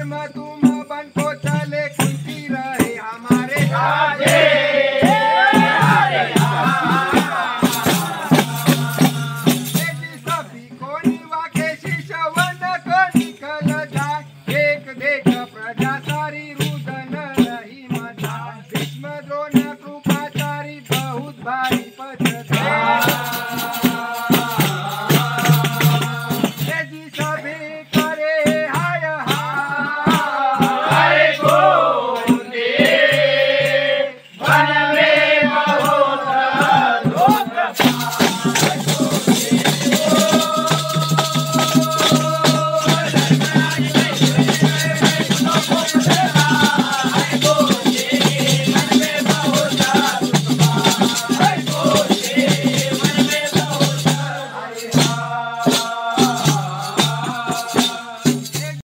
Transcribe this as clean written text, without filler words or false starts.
धर्म तुम बन को चले खुशी रहे हमारे राजे। सभी को निवा के शिशवन को निकल जाए एक देख प्रजा सारी